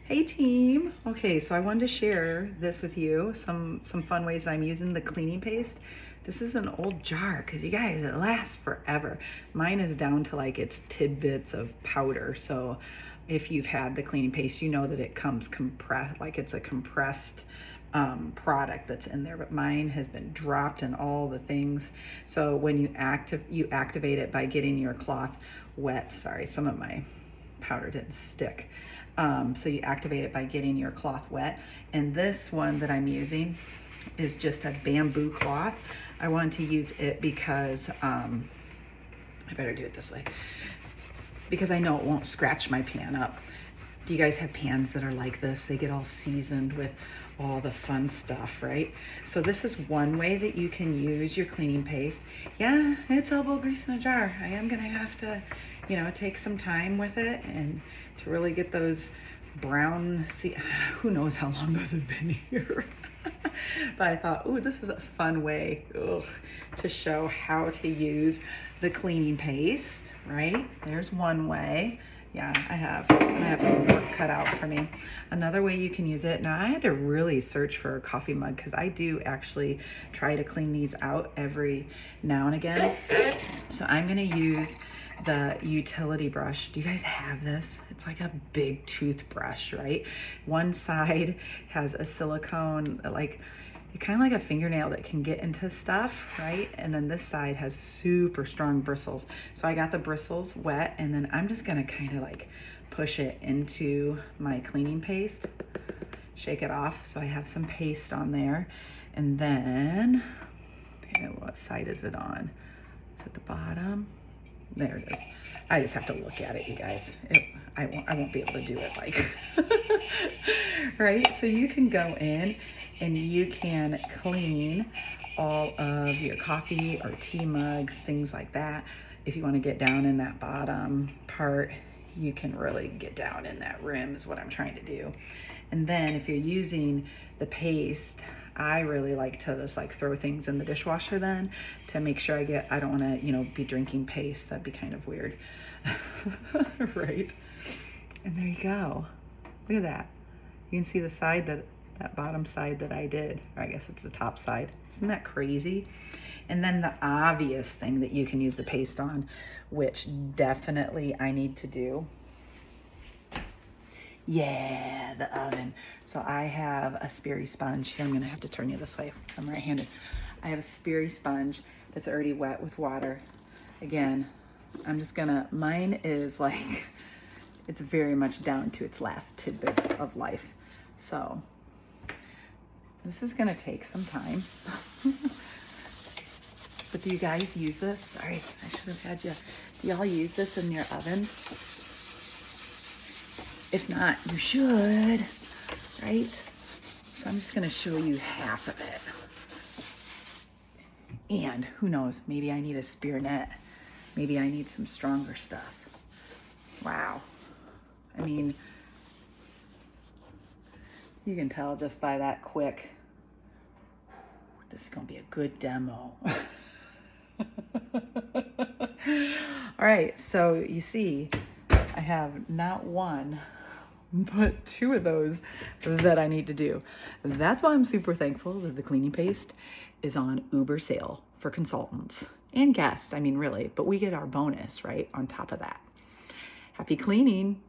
Hey team. Okay, so I wanted to share this with you, some fun ways I'm using the cleaning paste. This is an old jar because you guys, it lasts forever. Mine is down to like its tidbits of powder. So if you've had the cleaning paste, you know that it comes compressed, like it's a compressed product that's in there, but mine has been dropped in all the things. So when you activate it by getting your cloth wet. Sorry, some of my powder didn't stick. So you activate it by getting your cloth wet. And this one that I'm using is just a bamboo cloth. I wanted to use it because, I better do it this way, because I know it won't scratch my pan up. Do you guys have pans that are like this? They get all seasoned with all the fun stuff, right? So this is one way that you can use your cleaning paste. Yeah, it's elbow grease in a jar. I am gonna have to, take some time with it and to really get those brown, who knows how long those have been here. But I thought, ooh, this is a fun way to show how to use the cleaning paste, right? There's one way. Yeah, I have some work cut out for me. Another way you can use it, now I had to really search for a coffee mug because I do actually try to clean these out every now and again. So I'm gonna use the utility brush. Do you guys have this? It's like a big toothbrush, right? One side has a silicone, like kind of like a fingernail that can get into stuff, right? And then this side has super strong bristles. So I got the bristles wet, and then I'm just gonna kind of like push it into my cleaning paste, shake it off so I have some paste on there. And then, okay, what side is it on? Is it the bottom? There it is. I just have to look at it, you guys. I won't be able to do it like, right? So you can go in and you can clean all of your coffee or tea mugs, things like that. If you want to get down in that bottom part, you can really get down in that rim is what I'm trying to do. And then if you're using the paste, I really like to just like throw things in the dishwasher then to make sure I don't want to, be drinking paste. That'd be kind of weird. Right? And there you go. Look at that. You can see the side that bottom side that I did, or I guess it's the top side. Isn't that crazy? And then the obvious thing that you can use the paste on, which definitely I need to do. Yeah, the oven. So I have a Spirisponge here. I'm gonna have to turn you this way. I'm right-handed. I have a Spirisponge that's already wet with water. Again, I'm just gonna, mine is like, it's very much down to its last tidbits of life. So this is gonna take some time. But do you guys use this? Sorry, I should have had you. Do y'all use this in your ovens? If not, you should, right? So I'm just gonna show you half of it. And who knows, maybe I need a spear net. Maybe I need some stronger stuff. Wow. I mean, you can tell just by that quick, this is gonna be a good demo. All right, so you see, I have not one, but two of those that I need to do. That's why I'm super thankful that the cleaning paste is on Uber sale for consultants and guests. I mean, really, but we get our bonus, right, on top of that. Happy cleaning.